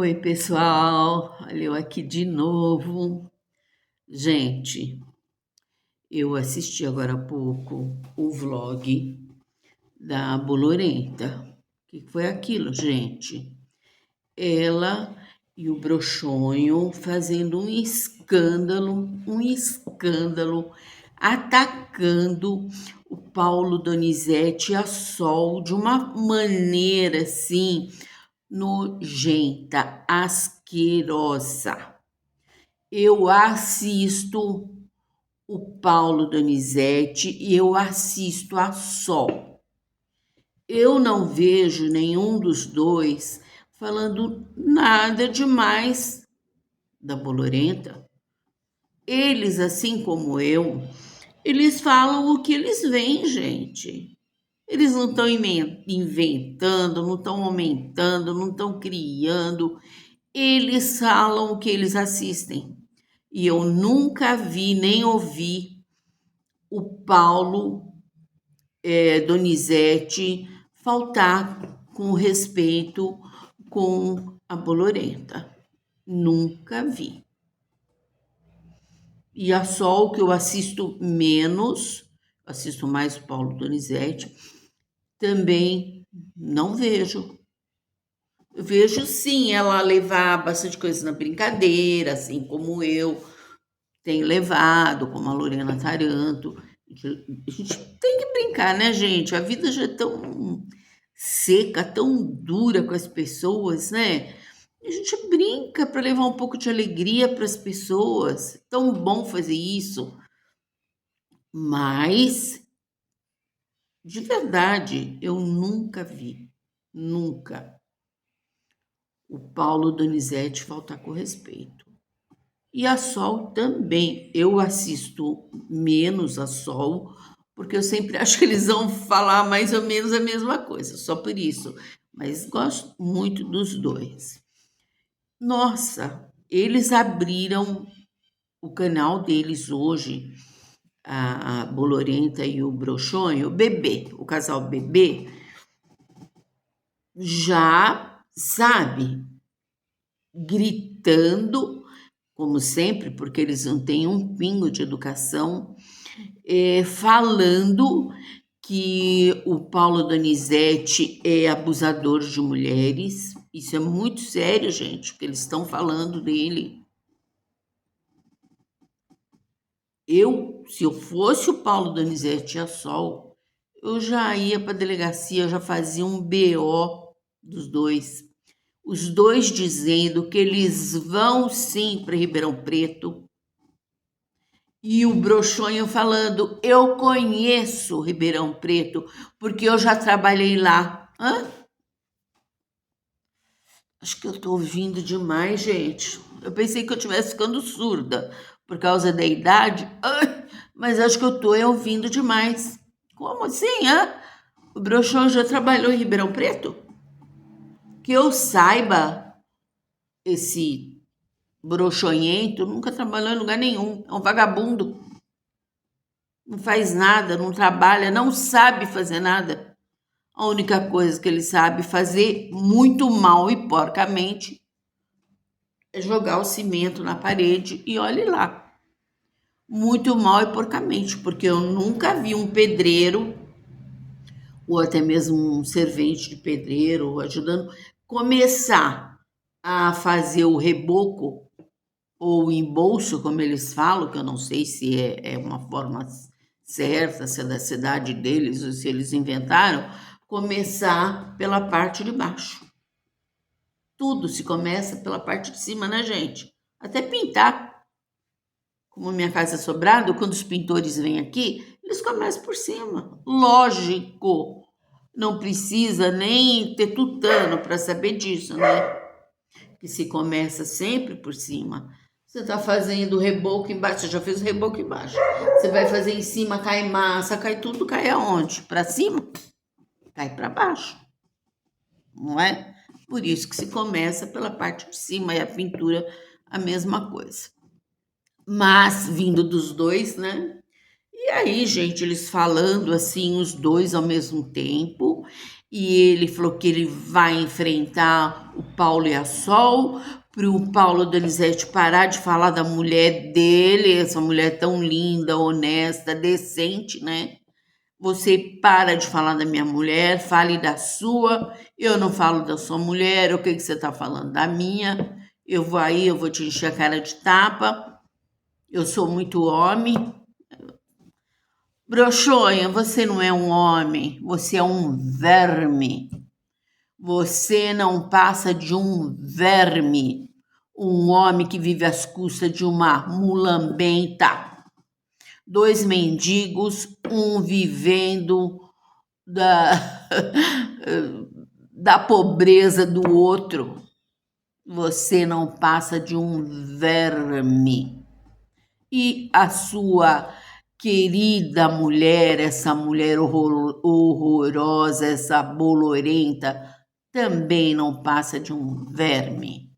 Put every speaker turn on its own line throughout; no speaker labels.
Oi, pessoal, olha eu aqui de novo. Gente, eu assisti agora há pouco o vlog da Bolorenta. O que foi aquilo, gente? Ela e o Broxonho fazendo um escândalo, atacando o Paulo Donizete a Sol de uma maneira assim nojenta, asquerosa. Eu assisto o Paulo Donizete e eu assisto a Sol. Eu não vejo nenhum dos dois falando nada demais da Bolorenta. Eles, assim como eu, eles falam o que eles veem, gente. Eles não estão inventando, não estão aumentando, não estão criando. Eles falam o que eles assistem. E eu nunca vi nem ouvi o Paulo Donizete faltar com respeito com a Bolorenta. Nunca vi. E a Sol, que eu assisto menos, assisto mais o Paulo Donizete, também não vejo. Eu vejo sim ela levar bastante coisa na brincadeira, assim como eu tenho levado, como a Lorena Taranto. A gente tem que brincar, né, gente? A vida já é tão seca, tão dura com as pessoas, né? A gente brinca para levar um pouco de alegria para as pessoas. É tão bom fazer isso. Mas, de verdade, eu nunca vi, nunca, o Paulo Donizete faltar com respeito. E a Sol também. Eu assisto menos a Sol, porque eu sempre acho que eles vão falar mais ou menos a mesma coisa, só por isso. Mas gosto muito dos dois. Nossa, eles abriram o canal deles hoje, a Bolorenta e o Broxonho, o Bebê, o casal Bebê, já, sabe, gritando, como sempre, porque eles não têm um pingo de educação, falando que o Paulo Donizete é abusador de mulheres. Isso é muito sério, gente, o que eles estão falando dele. Se eu fosse o Paulo Donizete e a Sol, eu já ia para a delegacia, já fazia um BO dos dois. Os dois dizendo que eles vão sim para Ribeirão Preto. E o Broxonho falando, eu conheço Ribeirão Preto, porque eu já trabalhei lá. Hã? Acho que eu tô ouvindo demais, gente. Eu pensei que eu estivesse ficando surda por causa da idade. Ai, mas acho que eu tô ouvindo demais. Como assim, hã? O Broxão já trabalhou em Ribeirão Preto? Que eu saiba, esse broxonhento nunca trabalhou em lugar nenhum. É um vagabundo. Não faz nada, não trabalha, não sabe fazer nada. A única coisa que ele sabe fazer muito mal e porcamente é jogar o cimento na parede e olhe lá. Muito mal e porcamente, porque eu nunca vi um pedreiro ou até mesmo um servente de pedreiro ajudando começar a fazer o reboco ou o embolso, como eles falam, que eu não sei se é uma forma certa, se é da cidade deles ou se eles inventaram, começar pela parte de baixo. Tudo se começa pela parte de cima, né, gente? Até pintar. Como minha casa é sobrado, quando os pintores vêm aqui, eles começam por cima. Lógico. Não precisa nem ter tutano para saber disso, né? Que se começa sempre por cima. Você está fazendo reboco embaixo, você já fez o reboco embaixo. Você vai fazer em cima, cai massa, cai tudo, cai aonde? Para cima? Cai para baixo. Não é? Por isso que se começa pela parte de cima e a pintura a mesma coisa. Mas vindo dos dois, né? E aí, gente, eles falando assim, os dois ao mesmo tempo, e ele falou que ele vai enfrentar o Paulo e a Sol, para o Paulo Donizete parar de falar da mulher dele, essa mulher tão linda, honesta, decente, né? Você para de falar da minha mulher, fale da sua. Eu não falo da sua mulher, o que que você está falando da minha? Eu vou aí, eu vou te encher a cara de tapa. Eu sou muito homem. Broxonha, você não é um homem, você é um verme. Você não passa de um verme, um homem que vive às custas de uma mulambenta. Dois mendigos, um vivendo da, da pobreza do outro. Você não passa de um verme. E a sua querida mulher, essa mulher horrorosa, essa bolorenta, também não passa de um verme.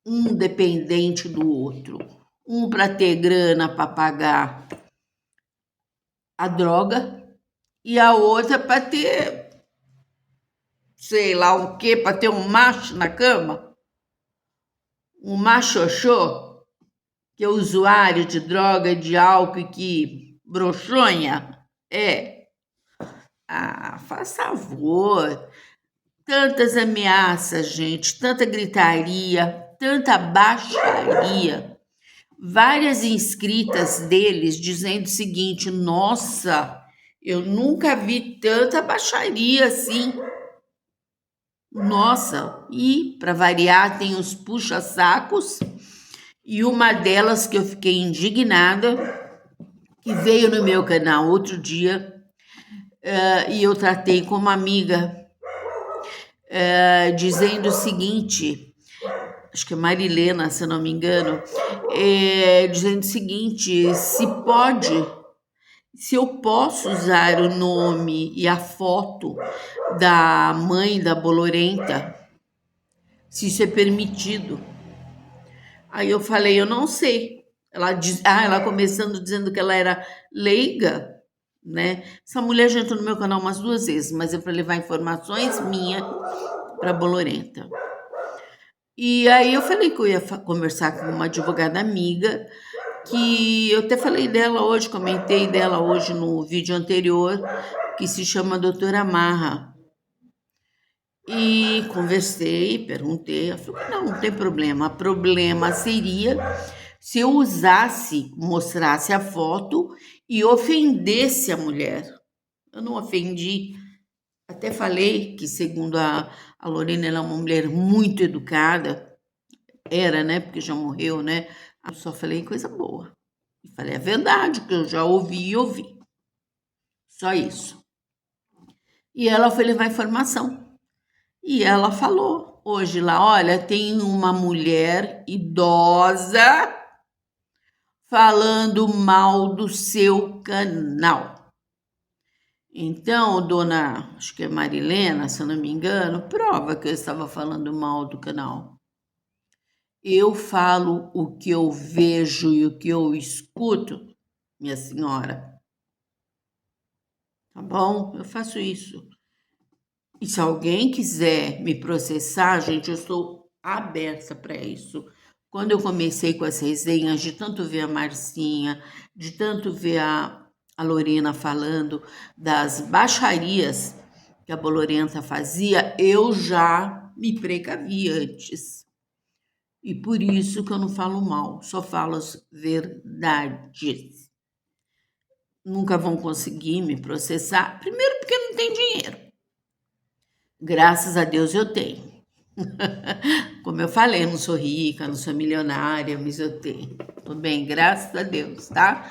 Um dependente do outro. Um para ter grana para pagar a droga e a outra para ter, sei lá o que, para ter um macho na cama. Um machoxô, que é usuário de droga, de álcool e que broxonha. É. Ah, faz favor. Tantas ameaças, gente, tanta gritaria, tanta baixaria. Várias inscritas deles dizendo o seguinte: nossa, eu nunca vi tanta baixaria assim. Nossa, e para variar, tem os puxa-sacos, e uma delas que eu fiquei indignada, que veio no meu canal outro dia, e eu tratei como amiga, dizendo o seguinte, acho que é Marilena, se eu não me engano, dizendo o seguinte: se eu posso usar o nome e a foto da mãe da Bolorenta, se isso é permitido. Aí eu falei, eu não sei. Ela começando dizendo que ela era leiga, né? Essa mulher já entrou no meu canal umas 2 vezes, mas é para levar informações minhas para Bolorenta. E aí eu falei que eu ia conversar com uma advogada amiga, que eu até falei dela hoje, comentei dela hoje no vídeo anterior, que se chama doutora Marra. E conversei, perguntei, ela falou, não tem problema. O problema seria se eu usasse, mostrasse a foto e ofendesse a mulher. Eu não ofendi. Até falei que, segundo a Lorena, ela é uma mulher muito educada. Era, né? Porque já morreu, né? Eu só falei coisa boa. E falei a verdade, que eu já ouvi e ouvi. Só isso. E ela foi levar informação. E ela falou hoje lá, olha, tem uma mulher idosa falando mal do seu canal. Então, dona, acho que é Marilena, se eu não me engano, prova que eu estava falando mal do canal. Eu falo o que eu vejo e o que eu escuto, minha senhora. Tá bom? Eu faço isso. E se alguém quiser me processar, gente, eu estou aberta para isso. Quando eu comecei com as resenhas, de tanto ver a Marcinha, de tanto ver a Lorena falando das baixarias que a Bolorenta fazia, eu já me precavi antes. E por isso que eu não falo mal, só falo as verdades. Nunca vão conseguir me processar, primeiro porque não tem dinheiro. Graças a Deus eu tenho. Como eu falei, eu não sou rica, não sou milionária, mas eu tenho. Tudo bem, graças a Deus, tá?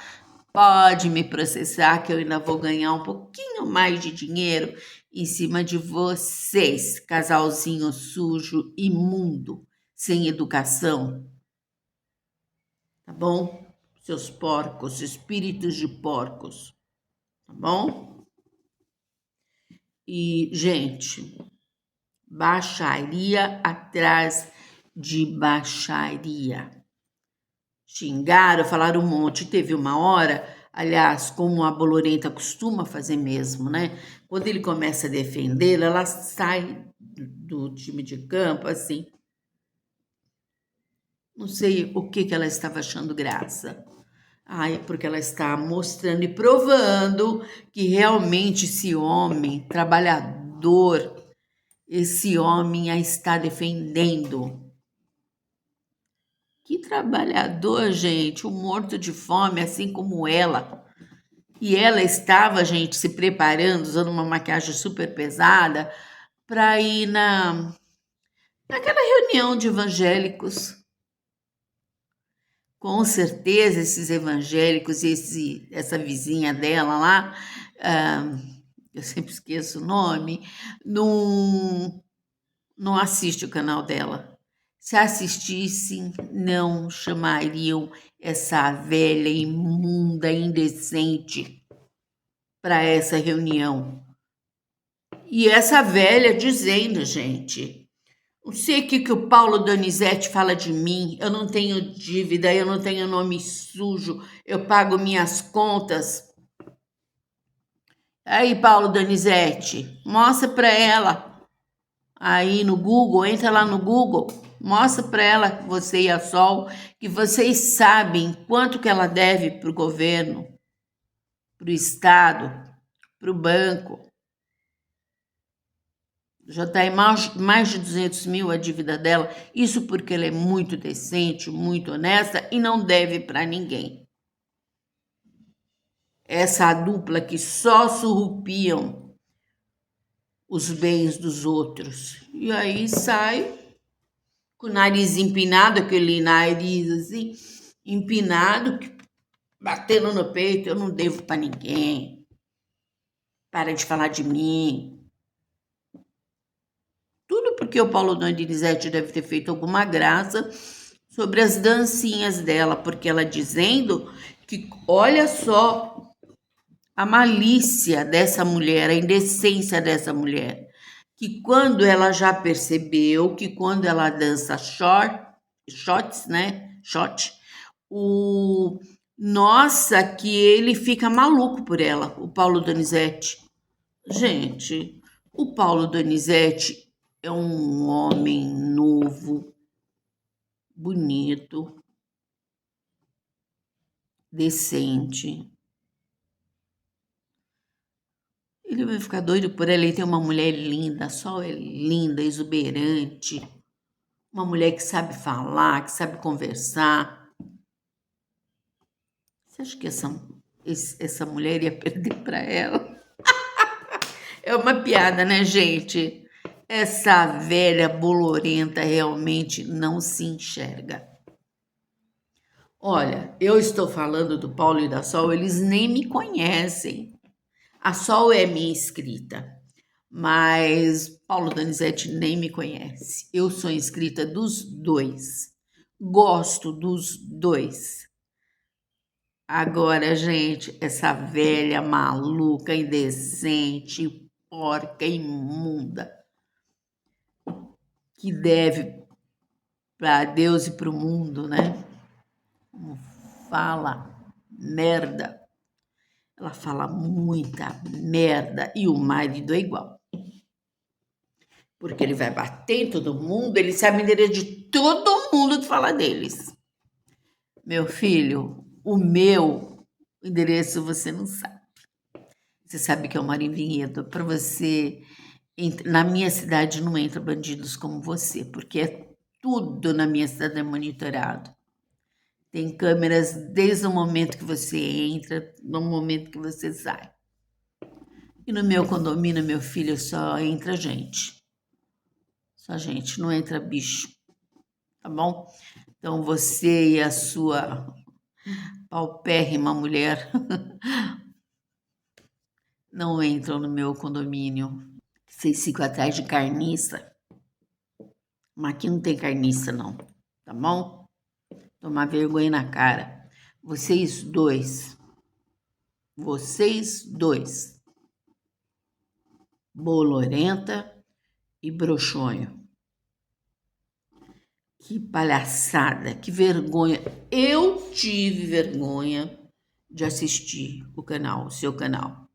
Pode me processar que eu ainda vou ganhar um pouquinho mais de dinheiro em cima de vocês, casalzinho sujo, imundo, sem educação. Tá bom? Seus porcos, espíritos de porcos. Tá bom? E, gente, baixaria atrás de baixaria. Xingaram, falaram um monte. Teve uma hora, aliás, como a Bolorenta costuma fazer mesmo, né? Quando ele começa a defendê-la, ela sai do time de campo, assim. Não sei o que ela estava achando graça. Ai, porque ela está mostrando e provando que realmente esse homem trabalhador, esse homem a está defendendo. Que trabalhador, gente, o morto de fome, assim como ela. E ela estava, gente, se preparando, usando uma maquiagem super pesada, para ir naquela reunião de evangélicos. Com certeza, esses evangélicos, essa vizinha dela lá, ah, eu sempre esqueço o nome, não assiste o canal dela. Se assistissem, não chamariam essa velha imunda, indecente para essa reunião. E essa velha dizendo, gente, não sei o que o Paulo Donizete fala de mim, eu não tenho dívida, eu não tenho nome sujo, eu pago minhas contas. Aí, Paulo Donizete, mostra para ela. Aí no Google, entra lá no Google, mostra para ela, você e a Sol, que vocês sabem quanto que ela deve para o governo, para o Estado, para o banco. Já está em mais de 200 mil a dívida dela. Isso porque ela é muito decente, muito honesta e não deve para ninguém. Essa dupla que só surrupiam os bens dos outros. E aí sai com o nariz empinado, aquele nariz assim, empinado, batendo no peito. Eu não devo para ninguém. Para de falar de mim. Tudo porque o Paulo Donizete deve ter feito alguma graça sobre as dancinhas dela, porque ela dizendo que olha só a malícia dessa mulher, a indecência dessa mulher, que quando ela já percebeu que quando ela dança shots, né? Shot, nossa, que ele fica maluco por ela, o Paulo Donizete. Gente, o Paulo Donizete é um homem novo, bonito, decente. Ele vai ficar doido por ela. Ele tem uma mulher linda, a Sol é linda, exuberante. Uma mulher que sabe falar, que sabe conversar. Você acha que essa mulher ia perder para ela? É uma piada, né, gente? Essa velha bolorenta realmente não se enxerga. Olha, eu estou falando do Paulo e da Sol, eles nem me conhecem. A Sol é minha inscrita, mas Paulo Donizete nem me conhece. Eu sou inscrita dos dois. Gosto dos dois. Agora, gente, essa velha maluca, indecente, porca, imunda, que deve para Deus e para o mundo, né? Fala merda. Ela fala muita merda e o marido é igual. Porque ele vai bater em todo mundo, ele sabe o endereço de todo mundo que fala deles. Meu filho, o meu endereço você não sabe. Você sabe que eu moro em Vinhedo. Para você, na minha cidade não entra bandidos como você, porque é tudo na minha cidade é monitorado. Tem câmeras desde o momento que você entra, no momento que você sai. E no meu condomínio, meu filho, só entra gente. Só gente, não entra bicho. Tá bom? Então você e a sua paupérrima mulher não entram no meu condomínio. Vocês ficam atrás de carniça. Mas aqui não tem carniça, não. Tá bom? Tomar vergonha na cara. Vocês dois. Bolorenta e broxonho. Que palhaçada, que vergonha. Eu tive vergonha de assistir o seu canal.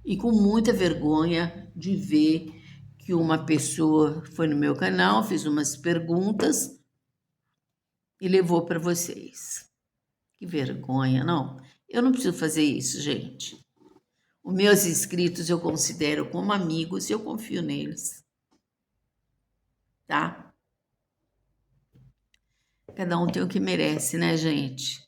e com muita vergonha de ver que uma pessoa foi no meu canal, fez umas perguntas e levou para vocês. Que vergonha, não? Eu não preciso fazer isso, gente. Os meus inscritos eu considero como amigos e eu confio neles, tá? Cada um tem o que merece, né, gente?